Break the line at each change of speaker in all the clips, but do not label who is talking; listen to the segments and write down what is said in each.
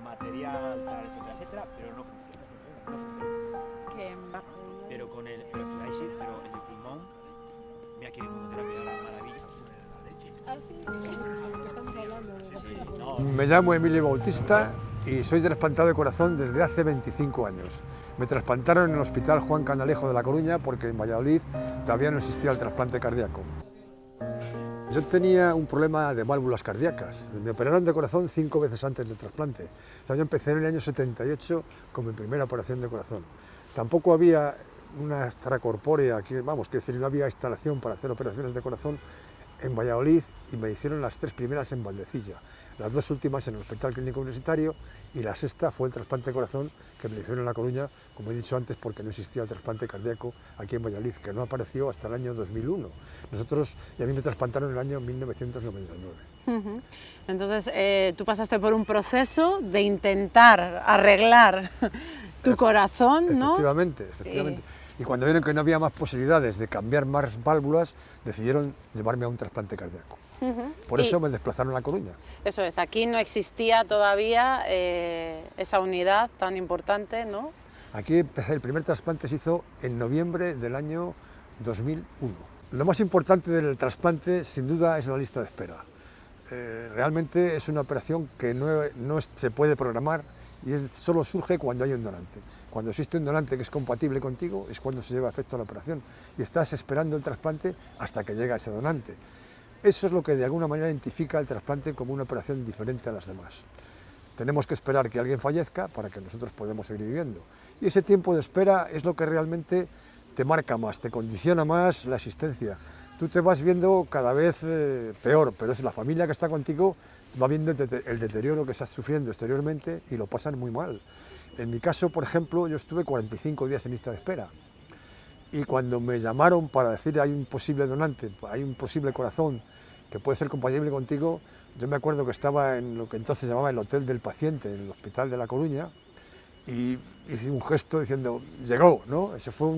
material, tal, etcétera, etcétera, pero no funciona. No funciona. Pero con el de pulmón, mira que inmunoterapia la maravilla.
¿Ah, sí? Estamos hablando de...
Sí, no.
Me llamo Emilio Bautista y soy trasplantado de corazón desde hace 25 años. Me trasplantaron en el Hospital Juan Canalejo de La Coruña porque en Valladolid todavía no existía el trasplante cardíaco. Yo tenía un problema de válvulas cardíacas. Me operaron de corazón 5 veces antes del trasplante. O sea, yo empecé en el año 78 con mi primera operación de corazón. Tampoco había una extracorpórea, vamos, que decir, no había instalación para hacer operaciones de corazón en Valladolid y me hicieron las 3 primeras en Valdecilla, las 2 últimas en el Hospital Clínico Universitario y la 6ª fue el trasplante de corazón que me hicieron en La Coruña, como he dicho antes, porque no existía el trasplante cardíaco aquí en Valladolid, que no apareció hasta el año 2001. Y a mí me trasplantaron en el año 1999.
Entonces, tú pasaste por un proceso de intentar arreglar tu corazón, ¿no?
Efectivamente. Y cuando vieron que no había más posibilidades de cambiar más válvulas, decidieron llevarme a un trasplante cardíaco. Por eso me desplazaron a La Coruña.
Eso es, aquí no existía todavía esa unidad tan importante, ¿no?
Aquí el primer trasplante se hizo en noviembre del año 2001. Lo más importante del trasplante, sin duda, es la lista de espera. Realmente es una operación que no se puede programar y solo surge cuando hay un donante. Cuando existe un donante que es compatible contigo es cuando se lleva a efecto la operación y estás esperando el trasplante hasta que llega ese donante. Eso es lo que de alguna manera identifica el trasplante como una operación diferente a las demás. Tenemos que esperar que alguien fallezca para que nosotros podamos seguir viviendo. Y ese tiempo de espera es lo que realmente te marca más, te condiciona más la existencia. Tú te vas viendo cada vez peor, pero es la familia que está contigo, va viendo el deterioro que estás sufriendo exteriormente y lo pasan muy mal. En mi caso, por ejemplo, yo estuve 45 días en lista de espera. Y cuando me llamaron para decir hay un posible donante, hay un posible corazón que puede ser compatible contigo, yo me acuerdo que estaba en lo que entonces se llamaba el Hotel del Paciente, en el Hospital de La Coruña, y hice un gesto diciendo, llegó, ¿no? Eso fue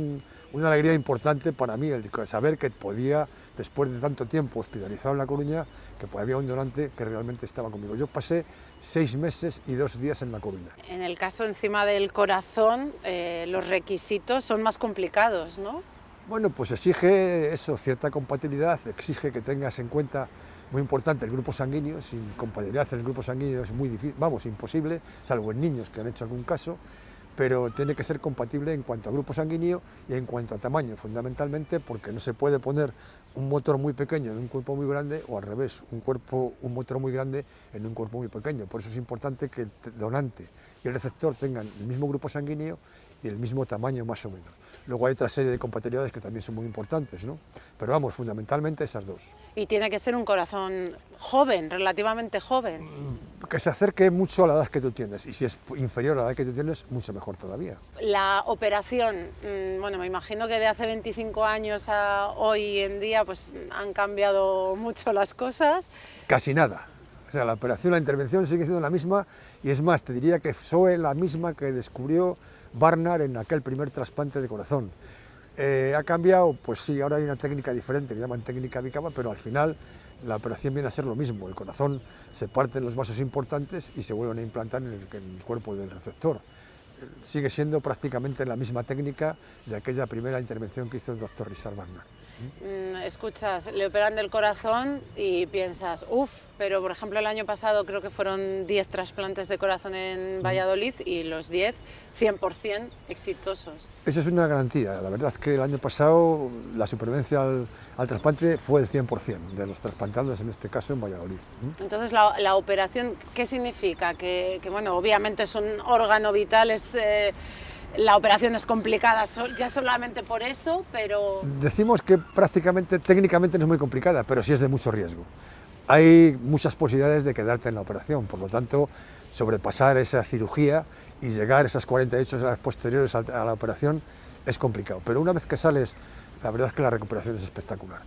una alegría importante para mí, el saber que podía, después de tanto tiempo hospitalizado en La Coruña, que había un donante que realmente estaba conmigo. Yo pasé 6 meses y 2 días en La Coruña.
En el caso encima del corazón, los requisitos son más complicados, ¿no?
Bueno, pues exige eso, cierta compatibilidad, exige que tengas en cuenta, muy importante, el grupo sanguíneo. Sin compatibilidad en el grupo sanguíneo es muy difícil, vamos, imposible, salvo en niños que han hecho algún caso, pero tiene que ser compatible en cuanto a grupo sanguíneo y en cuanto a tamaño, fundamentalmente porque no se puede poner un motor muy pequeño en un cuerpo muy grande o al revés, un motor muy grande en un cuerpo muy pequeño. Por eso es importante que el donante y el receptor tengan el mismo grupo sanguíneo y el mismo tamaño más o menos. Luego hay otra serie de compatibilidades que también son muy importantes, ¿no? Pero vamos, fundamentalmente esas dos.
Y tiene que ser un corazón joven, relativamente joven.
Que se acerque mucho a la edad que tú tienes, y si es inferior a la edad que tú tienes, mucho mejor todavía.
La operación, bueno, me imagino que de hace 25 años a hoy en día pues han cambiado mucho las cosas.
Casi nada. O sea, la operación, la intervención sigue siendo la misma, y es más, te diría que fue la misma que descubrió Barnard en aquel primer trasplante de corazón. Ha cambiado, pues sí, ahora hay una técnica diferente que llaman técnica bicapa, pero al final la operación viene a ser lo mismo. El corazón se parte en los vasos importantes y se vuelven a implantar en el cuerpo del receptor. Sigue siendo prácticamente la misma técnica de aquella primera intervención que hizo el doctor Richard Barnard.
Escuchas, le operan del corazón y piensas, pero por ejemplo el año pasado creo que fueron 10 trasplantes de corazón en Valladolid y los 10, 100% exitosos.
Eso es una garantía. La verdad es que el año pasado la supervivencia al trasplante fue el 100% de los trasplantados, en este caso en Valladolid.
Entonces la operación, ¿qué significa? Que bueno, obviamente es un órgano vital, la operación es complicada ya solamente por eso, pero...
Decimos que prácticamente, técnicamente no es muy complicada, pero sí es de mucho riesgo. Hay muchas posibilidades de quedarte en la operación, por lo tanto, sobrepasar esa cirugía y llegar esas 48 horas posteriores a la operación es complicado. Pero una vez que sales, la verdad es que la recuperación es espectacular.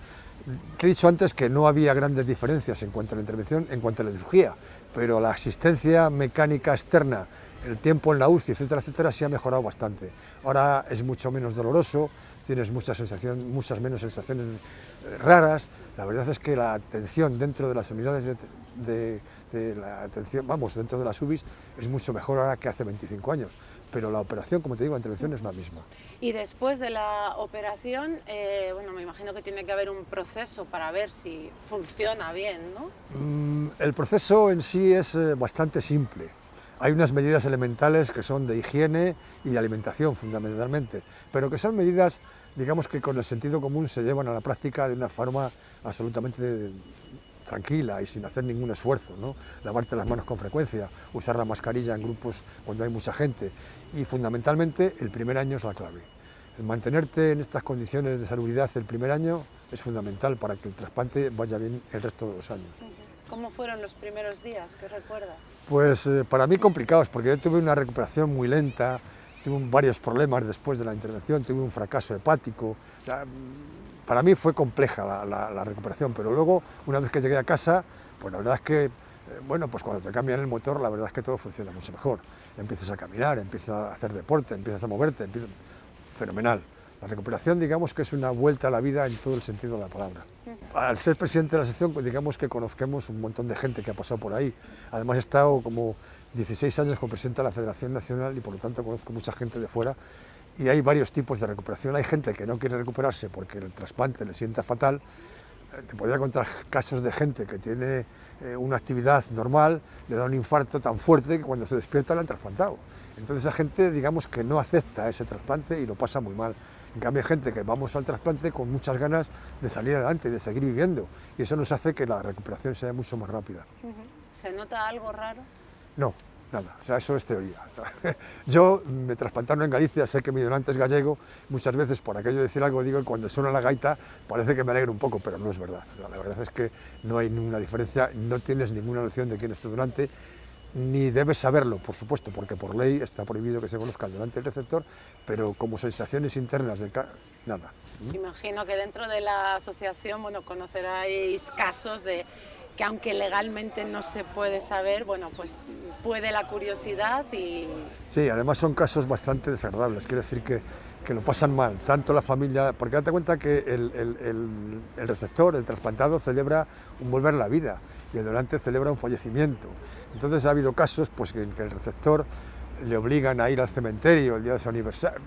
Te he dicho antes que no había grandes diferencias en cuanto a la intervención, en cuanto a la cirugía, pero la asistencia mecánica externa el tiempo en la UCI, etcétera, etcétera, sí ha mejorado bastante. Ahora es mucho menos doloroso, tienes muchas menos sensaciones raras. La verdad es que la atención dentro de las unidades de la atención, vamos, dentro de las UBIs es mucho mejor ahora que hace 25 años. Pero la operación, como te digo, la intervención es la misma.
Y después de la operación, bueno, me imagino que tiene que haber un proceso para ver si funciona bien, ¿no?
El proceso en sí es bastante simple. Hay unas medidas elementales que son de higiene y de alimentación, fundamentalmente, pero que son medidas, digamos, que con el sentido común se llevan a la práctica de una forma absolutamente tranquila y sin hacer ningún esfuerzo, ¿no? Lavarte las manos con frecuencia, usar la mascarilla en grupos cuando hay mucha gente y fundamentalmente el primer año es la clave. El mantenerte en estas condiciones de salubridad el primer año es fundamental para que el trasplante vaya bien el resto de los años.
¿Cómo fueron los primeros días? ¿Qué recuerdas?
Pues para mí complicados, porque yo tuve una recuperación muy lenta, tuve varios problemas después de la intervención, tuve un fracaso hepático. O sea, para mí fue compleja la recuperación, pero luego, una vez que llegué a casa, pues la verdad es que, bueno, pues cuando te cambian el motor, la verdad es que todo funciona mucho mejor. Empiezas a caminar, empiezas a hacer deporte, empiezas a moverte, fenomenal. La recuperación, digamos que es una vuelta a la vida en todo el sentido de la palabra. Al ser presidente de la sección, digamos que conozcamos un montón de gente que ha pasado por ahí. Además he estado como 16 años como presidente de la Federación Nacional y por lo tanto conozco mucha gente de fuera. Y hay varios tipos de recuperación. Hay gente que no quiere recuperarse porque el trasplante le sienta fatal. Te podría contar casos de gente que tiene una actividad normal, le da un infarto tan fuerte que cuando se despierta le han trasplantado. Entonces esa gente, digamos que no acepta ese trasplante y lo pasa muy mal. En cambio hay gente que vamos al trasplante con muchas ganas de salir adelante, de seguir viviendo. Y eso nos hace que la recuperación sea mucho más rápida.
¿Se nota algo raro?
No. Nada, o sea, eso es teoría. Yo me trasplantaron en Galicia, sé que mi donante es gallego, muchas veces por aquello de decir algo digo que cuando suena la gaita parece que me alegro un poco, pero no es verdad. O sea, la verdad es que no hay ninguna diferencia, no tienes ninguna noción de quién es tu donante, ni debes saberlo, por supuesto, porque por ley está prohibido que se conozca el donante y el receptor, pero como sensaciones internas de nada.
Imagino que dentro de la asociación, bueno, conoceráis casos de que aunque legalmente no se puede saber, bueno, pues puede la curiosidad y...
Sí, además son casos bastante desagradables, quiero decir que lo pasan mal, tanto la familia, porque date cuenta que el receptor, el trasplantado, celebra un volver a la vida y el donante celebra un fallecimiento. Entonces ha habido casos pues, en que el receptor le obligan a ir al cementerio el día de su aniversario.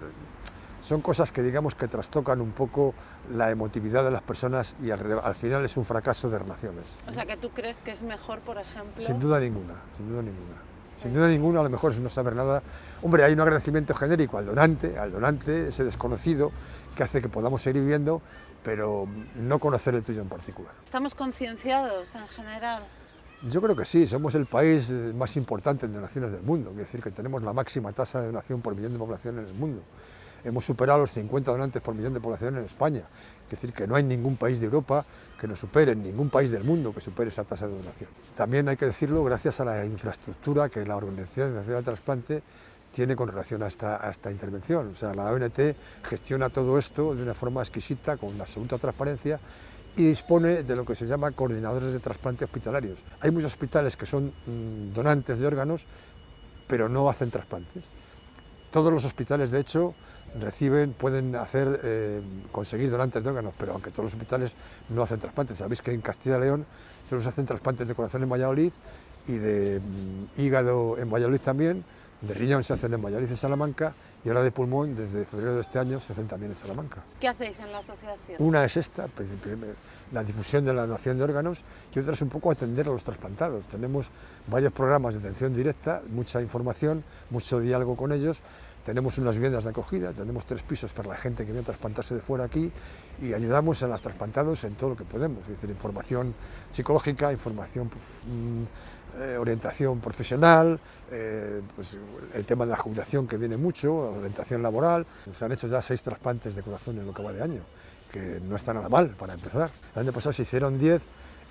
Son cosas que digamos que trastocan un poco la emotividad de las personas y al final es un fracaso de relaciones.
O sea, que tú crees que es mejor, por ejemplo...
Sin duda ninguna, sin duda ninguna. Sí. Sin duda ninguna, a lo mejor es no saber nada. Hombre, hay un agradecimiento genérico al donante, ese desconocido, que hace que podamos seguir viviendo, pero no conocer el tuyo en particular.
¿Estamos concienciados en general?
Yo creo que sí, somos el país más importante en donaciones del mundo, quiere decir que tenemos la máxima tasa de donación por millón de población en el mundo. Hemos superado los 50 donantes por millón de población en España. Es decir, que no hay ningún país de Europa que nos supere, ningún país del mundo que supere esa tasa de donación. También hay que decirlo gracias a la infraestructura que la Organización Nacional de Trasplante tiene con relación a esta intervención. O sea, la ONT gestiona todo esto de una forma exquisita, con absoluta transparencia, y dispone de lo que se llama coordinadores de trasplante hospitalarios. Hay muchos hospitales que son donantes de órganos, pero no hacen trasplantes. Todos los hospitales, de hecho, pueden conseguir donantes de órganos, pero aunque todos los hospitales no hacen trasplantes. Sabéis que en Castilla y León solo se hacen trasplantes de corazón en Valladolid y de hígado en Valladolid también, de riñón se hacen en Valladolid y Salamanca, y ahora de pulmón, desde febrero de este año, se hacen también en Salamanca.
¿Qué hacéis en la asociación?
Una es esta, la difusión de la donación de órganos, y otra es un poco atender a los trasplantados. Tenemos varios programas de atención directa, mucha información, mucho diálogo con ellos. Tenemos unas viviendas de acogida, tenemos 3 pisos para la gente que viene a trasplantarse de fuera aquí y ayudamos a los trasplantados en todo lo que podemos, es decir, información psicológica, información, orientación profesional, pues el tema de la jubilación que viene mucho, orientación laboral. Se han hecho ya 6 trasplantes de corazón en lo que va de año, que no está nada mal para empezar. El año pasado se hicieron 10,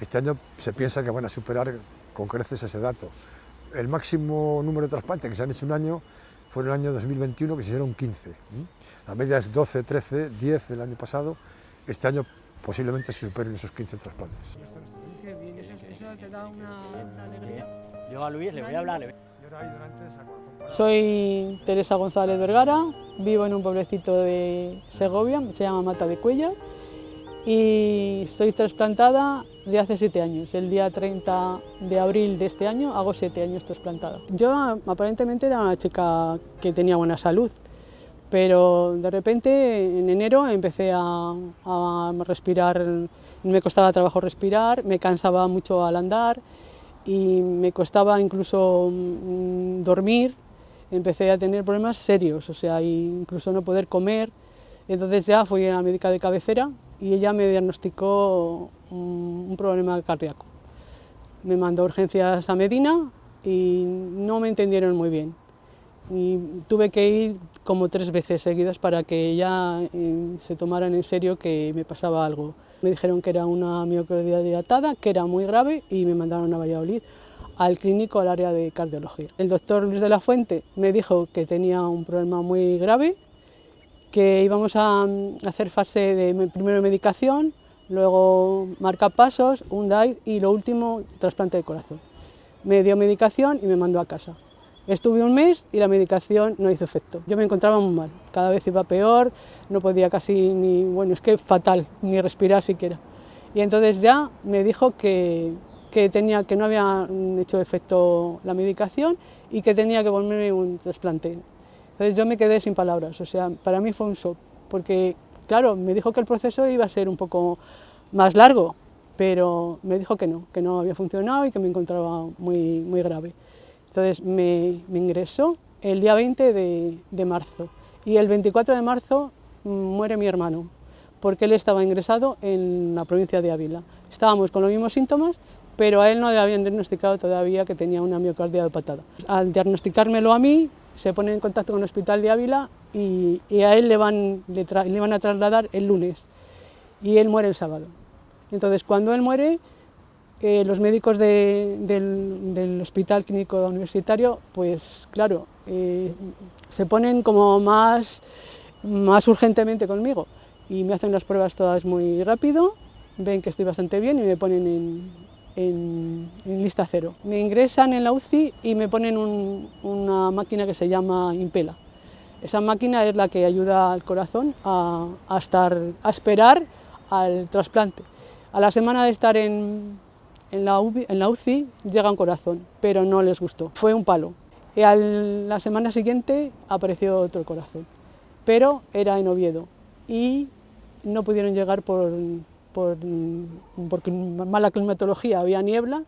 este año se piensa que van a superar con creces ese dato. El máximo número de trasplantes que se han hecho un año fue en el año 2021, que se hicieron 15. La media es 12, 13, 10 el año pasado. Este año posiblemente se superen esos 15 trasplantes.
Qué bien, eso te da una alegría.
Yo a Luis le voy a hablar.
Y
Soy Teresa González Vergara, vivo en un pueblecito de Segovia, se llama Mata de Cuéllar, y estoy trasplantada de hace 7 años. El día 30 de abril de este año hago 7 años trasplantada. Yo aparentemente era una chica que tenía buena salud, pero de repente en enero empecé a respirar, me costaba trabajo respirar, me cansaba mucho al andar y me costaba incluso dormir. Empecé a tener problemas serios, o sea, incluso no poder comer. Entonces ya fui a la médica de cabecera y ella me diagnosticó un problema cardíaco. Me mandó a urgencias a Medina y no me entendieron muy bien. Y tuve que ir como 3 veces seguidas para que ya se tomaran en serio que me pasaba algo. Me dijeron que era una miocardia dilatada, que era muy grave, y me mandaron a Valladolid, al clínico, al área de cardiología. El doctor Luis de la Fuente me dijo que tenía un problema muy grave, que íbamos a hacer fase de primero medicación, luego marcapasos, un DAID y lo último, trasplante de corazón. Me dio medicación y me mandó a casa. Estuve un mes y la medicación no hizo efecto. Yo me encontraba muy mal, cada vez iba peor, no podía casi ni, bueno, es que fatal, ni respirar siquiera. Y entonces ya me dijo que no había hecho efecto la medicación y que tenía que ponerme un trasplante. Entonces yo me quedé sin palabras, o sea, para mí fue un shock, porque claro, me dijo que el proceso iba a ser un poco más largo, pero me dijo que no había funcionado y que me encontraba muy grave. Entonces me ingresó el día 20 de marzo y el 24 de marzo muere mi hermano, porque él estaba ingresado en la provincia de Ávila. Estábamos con los mismos síntomas, pero a él no le habían diagnosticado todavía que tenía una miocardia dilatada. Al diagnosticármelo a mí, se pone en contacto con el hospital de Ávila y a él le van a trasladar el lunes y él muere el sábado. Entonces cuando él muere, los médicos del Hospital Clínico Universitario, pues claro, se ponen como más urgentemente conmigo y me hacen las pruebas todas muy rápido, ven que estoy bastante bien y me ponen en lista cero. Me ingresan en la UCI y me ponen una máquina que se llama Impela. Esa máquina es la que ayuda al corazón a esperar al trasplante. A la semana de estar en la UCI llega un corazón, pero no les gustó, fue un palo. Y la semana siguiente apareció otro corazón, pero era en Oviedo y no pudieron llegar porque mala climatología, había niebla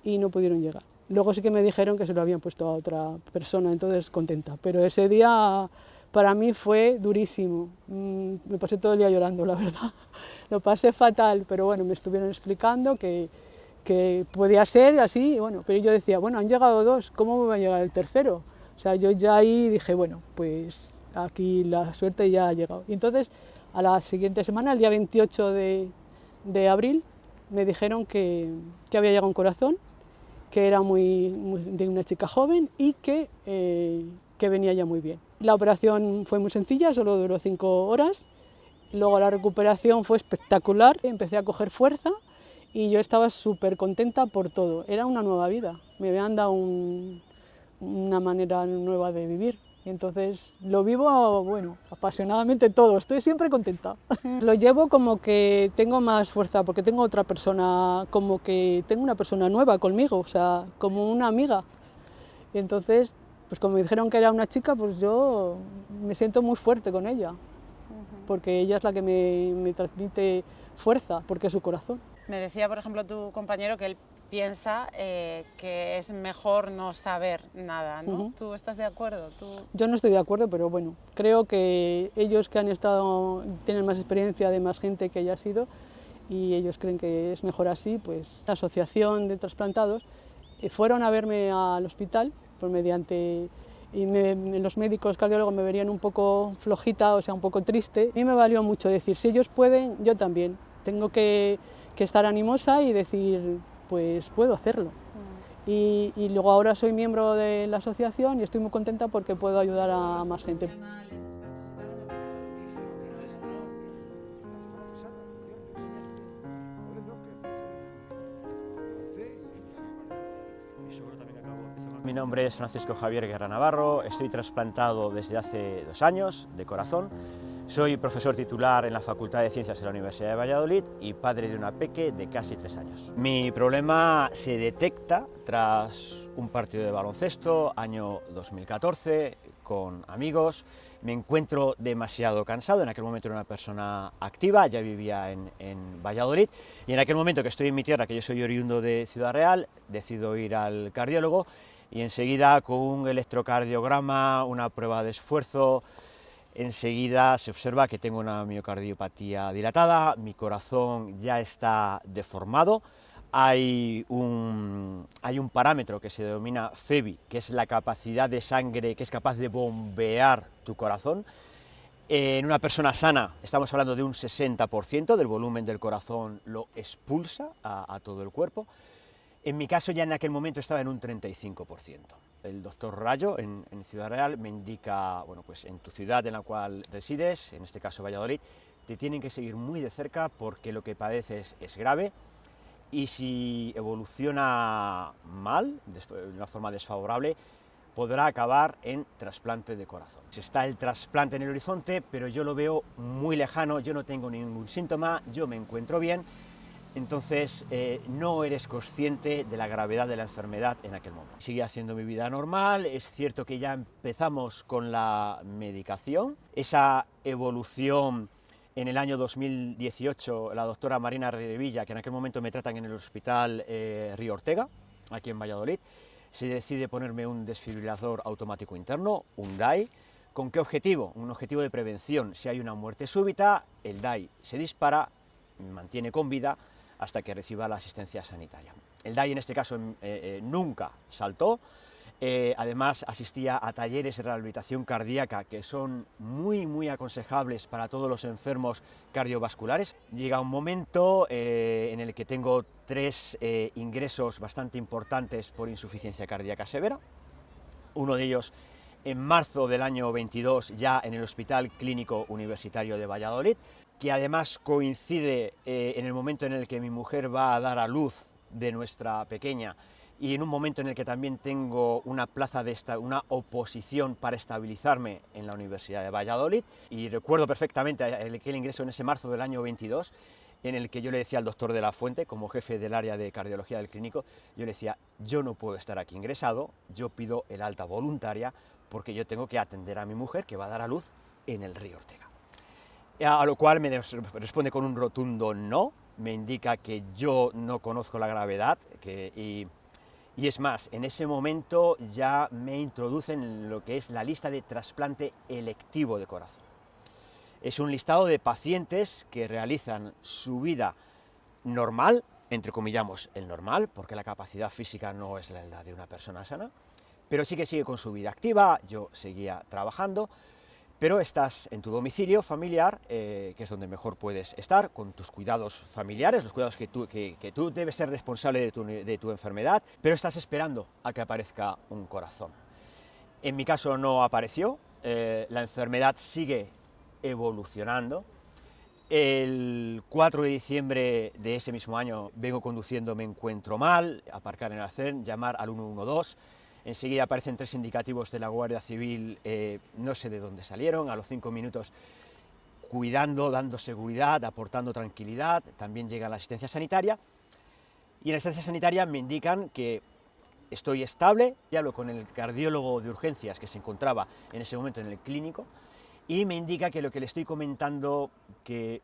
y no pudieron llegar. Luego sí que me dijeron que se lo habían puesto a otra persona, entonces contenta, pero ese día para mí fue durísimo, me pasé todo el día llorando, la verdad, lo pasé fatal, pero bueno, me estuvieron explicando que podía ser así, bueno, pero yo decía, bueno, han llegado 2, ¿cómo me va a llegar el tercero? O sea, yo ya ahí dije, bueno, pues aquí la suerte ya ha llegado. Y entonces, a la siguiente semana, el día 28 de abril, me dijeron que había llegado un corazón, que era de una chica joven y que venía ya muy bien. La operación fue muy sencilla, solo duró 5 horas, luego la recuperación fue espectacular, empecé a coger fuerza, y yo estaba súper contenta por todo, era una nueva vida, me habían dado una manera nueva de vivir. Y entonces lo vivo, bueno, apasionadamente todo, estoy siempre contenta. Lo llevo como que tengo más fuerza, porque tengo otra persona, como que tengo una persona nueva conmigo, o sea, como una amiga. Y entonces, pues como me dijeron que era una chica, pues yo me siento muy fuerte con ella, porque ella es la que me transmite fuerza, porque es su corazón.
Me decía, por ejemplo, tu compañero que él piensa que es mejor no saber nada, ¿no? ¿Tú estás de acuerdo?
Yo no estoy de acuerdo, pero bueno, creo que ellos que han estado, tienen más experiencia de más gente que haya sido, y ellos creen que es mejor así, pues la asociación de trasplantados fueron a verme al hospital, pues mediante... y los médicos cardiólogos me verían un poco flojita, o sea, un poco triste. A mí me valió mucho decir, si ellos pueden, yo también. Tengo que estar animosa y decir, pues puedo hacerlo. Y luego ahora soy miembro de la asociación y estoy muy contenta porque puedo ayudar a más gente.
nombre es Francisco Javier Guerra Navarro, estoy trasplantado desde hace 2 años de corazón. Soy profesor titular en la Facultad de Ciencias de la Universidad de Valladolid y padre de una peque de casi 3 años. Mi problema se detecta tras un partido de baloncesto, año 2014, con amigos. Me encuentro demasiado cansado, en aquel momento era una persona activa, ya vivía en Valladolid, y en aquel momento que estoy en mi tierra, que yo soy oriundo de Ciudad Real, decido ir al cardiólogo y enseguida con un electrocardiograma, una prueba de esfuerzo, enseguida se observa que tengo una miocardiopatía dilatada, mi corazón ya está deformado. Hay un parámetro que se denomina FEBI, que es la capacidad de sangre que es capaz de bombear tu corazón. En una persona sana estamos hablando de un 60% del volumen del corazón lo expulsa a todo el cuerpo. En mi caso ya en aquel momento estaba en un 35%. El doctor Rayo en Ciudad Real me indica, bueno, pues en tu ciudad en la cual resides, en este caso Valladolid, te tienen que seguir muy de cerca porque lo que padeces es grave. Y si evoluciona mal, de una forma desfavorable, podrá acabar en trasplante de corazón. Está el trasplante en el horizonte, pero yo lo veo muy lejano, yo no tengo ningún síntoma, yo me encuentro bien, entonces no eres consciente de la gravedad de la enfermedad en aquel momento. Sigue haciendo mi vida normal, es cierto que ya empezamos con la medicación, esa evolución. En el año 2018, la doctora Marina Revilla, que en aquel momento me tratan en el hospital Río Ortega, aquí en Valladolid, se decide ponerme un desfibrilador automático interno, un DAI. ¿Con qué objetivo? Un objetivo de prevención. Si hay una muerte súbita, el DAI se dispara, mantiene con vida hasta que reciba la asistencia sanitaria. El DAI en este caso nunca saltó. Además asistía a talleres de rehabilitación cardíaca que son muy aconsejables para todos los enfermos cardiovasculares. Llega un momento en el que tengo 3 ingresos bastante importantes por insuficiencia cardíaca severa, uno de ellos en marzo del año 22 ya en el Hospital Clínico Universitario de Valladolid, que además coincide en el momento en el que mi mujer va a dar a luz de nuestra pequeña, y en un momento en el que también tengo una una oposición para estabilizarme en la Universidad de Valladolid, y recuerdo perfectamente aquel ingreso en ese marzo del año 22, en el que yo le decía al doctor de la Fuente, como jefe del área de cardiología del clínico, yo le decía, yo no puedo estar aquí ingresado, yo pido el alta voluntaria, porque yo tengo que atender a mi mujer, que va a dar a luz en el Río Ortega. A lo cual me responde con un rotundo no, me indica que yo no conozco la gravedad, y es más, en ese momento ya me introducen en lo que es la lista de trasplante electivo de corazón. Es un listado de pacientes que realizan su vida normal, entrecomillamos el normal, porque la capacidad física no es la de una persona sana, pero sí que sigue con su vida activa. Yo seguía trabajando, pero estás en tu domicilio familiar, que es donde mejor puedes estar, con tus cuidados familiares, los cuidados que tú debes ser responsable de tu enfermedad, pero estás esperando a que aparezca un corazón. En mi caso no apareció, la enfermedad sigue evolucionando. El 4 de diciembre de ese mismo año vengo conduciendo, me encuentro mal, aparcar en el arcén, llamar al 112, enseguida aparecen 3 indicativos de la Guardia Civil, no sé de dónde salieron, a los 5 minutos cuidando, dando seguridad, aportando tranquilidad, también llega la asistencia sanitaria, y en la asistencia sanitaria me indican que estoy estable, y hablo con el cardiólogo de urgencias que se encontraba en ese momento en el clínico, y me indica que lo que le estoy comentando que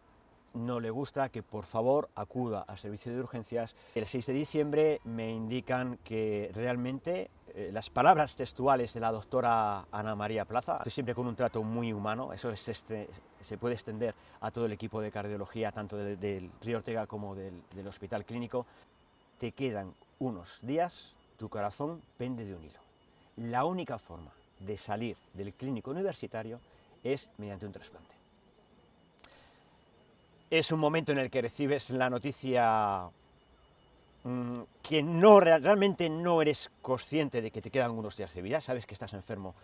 no le gusta, que por favor acuda al servicio de urgencias. El 6 de diciembre me indican que realmente las palabras textuales de la doctora Ana María Plaza, estoy siempre con un trato muy humano, eso se puede extender a todo el equipo de cardiología, tanto del Río Ortega como del Hospital Clínico, te quedan unos días, tu corazón pende de un hilo. La única forma de salir del clínico universitario es mediante un trasplante. Es un momento en el que recibes la noticia que realmente no eres consciente de que te quedan unos días de vida, sabes que estás enfermo,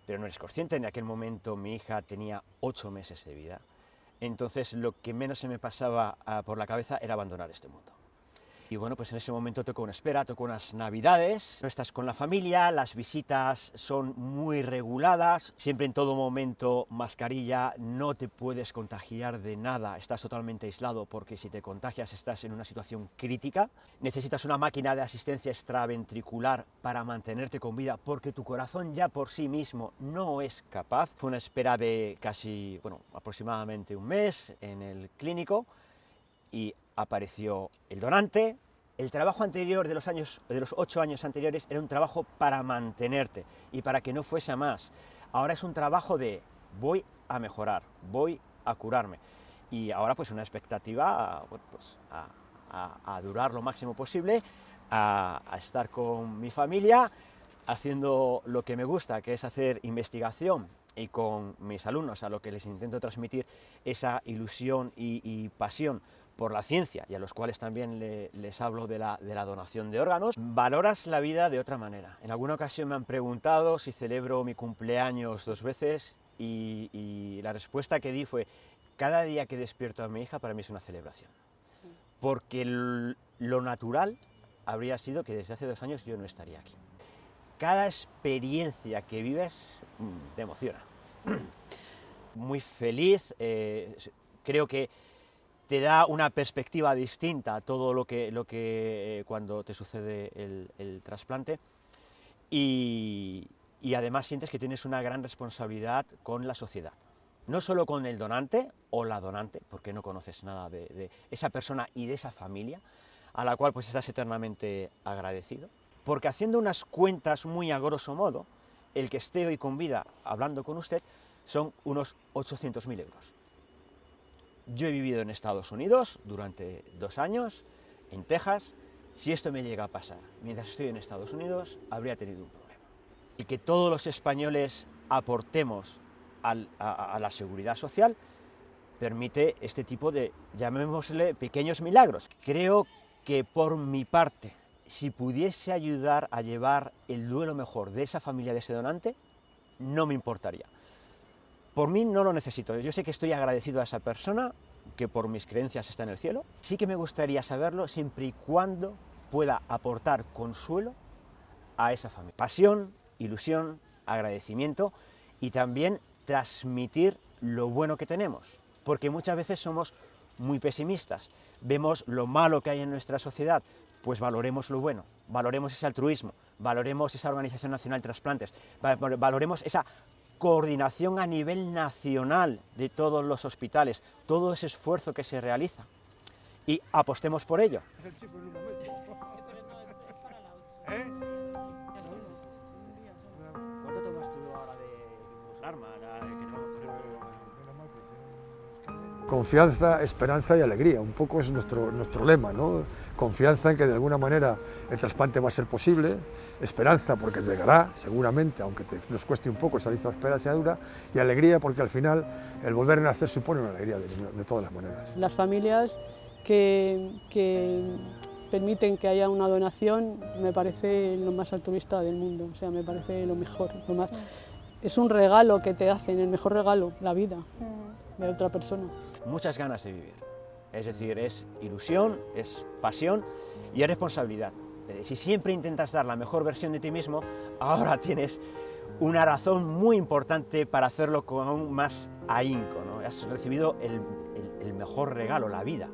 pero no eres consciente. En aquel momento mi hija tenía 8 meses de vida, entonces lo que menos se me pasaba por la cabeza era abandonar este mundo. Y bueno, pues en ese momento tocó una espera, tocó unas navidades, no estás con la familia, las visitas son muy reguladas, siempre en todo momento mascarilla, no te puedes contagiar de nada, estás totalmente aislado porque si te contagias estás en una situación crítica, necesitas una máquina de asistencia extraventricular para mantenerte con vida porque tu corazón ya por sí mismo no es capaz. Fue una espera de casi, bueno, aproximadamente un mes en el clínico y apareció el donante. El trabajo anterior de los 8 años anteriores era un trabajo para mantenerte y para que no fuese a más. Ahora es un trabajo de voy a mejorar, voy a curarme. Y ahora pues una expectativa bueno, pues, a durar lo máximo posible, a estar con mi familia, haciendo lo que me gusta, que es hacer investigación, y con mis alumnos, a lo que les intento transmitir esa ilusión y pasión por la ciencia, y a los cuales también les hablo de la donación de órganos. Valoras la vida de otra manera. En alguna ocasión me han preguntado si celebro mi cumpleaños 2 veces y la respuesta que di fue: cada día que despierto a mi hija para mí es una celebración, porque lo natural habría sido que desde hace 2 años yo no estaría aquí. Cada experiencia que vives te emociona. Muy feliz, creo que te da una perspectiva distinta a todo lo que cuando te sucede el trasplante y además sientes que tienes una gran responsabilidad con la sociedad. No solo con el donante o la donante, porque no conoces nada de esa persona y de esa familia, a la cual pues estás eternamente agradecido, porque haciendo unas cuentas muy a grosso modo, el que esté hoy con vida hablando con usted son unos 800.000 euros. Yo he vivido en Estados Unidos durante 2 años, en Texas. Si esto me llega a pasar mientras estoy en Estados Unidos, habría tenido un problema. Y que todos los españoles aportemos a la seguridad social permite este tipo de, llamémosle, pequeños milagros. Creo que por mi parte, si pudiese ayudar a llevar el duelo mejor de esa familia de ese donante, no me importaría. Por mí no lo necesito, yo sé que estoy agradecido a esa persona, que por mis creencias está en el cielo. Sí que me gustaría saberlo siempre y cuando pueda aportar consuelo a esa familia. Pasión, ilusión, agradecimiento y también transmitir lo bueno que tenemos, porque muchas veces somos muy pesimistas, vemos lo malo que hay en nuestra sociedad. Pues valoremos lo bueno, valoremos ese altruismo, valoremos esa Organización Nacional de Trasplantes, valoremos esa coordinación a nivel nacional de todos los hospitales, todo ese esfuerzo que se realiza y apostemos por ello. ¿Cuánto tomas tú ahora de arma?
Confianza, esperanza y alegría, un poco es nuestro lema, ¿no? Confianza en que de alguna manera el trasplante va a ser posible, esperanza porque llegará seguramente, aunque nos cueste un poco, esa lista de espera sea dura, y alegría porque al final el volver a nacer supone una alegría de todas las maneras.
Las familias que permiten que haya una donación me parece lo más altruista del mundo, o sea, me parece lo mejor, es un regalo que te hacen, el mejor regalo, la vida de otra persona.
Muchas ganas de vivir, es decir, es ilusión, es pasión y es responsabilidad. Si siempre intentas dar la mejor versión de ti mismo, ahora tienes una razón muy importante para hacerlo con aún más ahínco, ¿no? Has recibido el mejor regalo, la vida.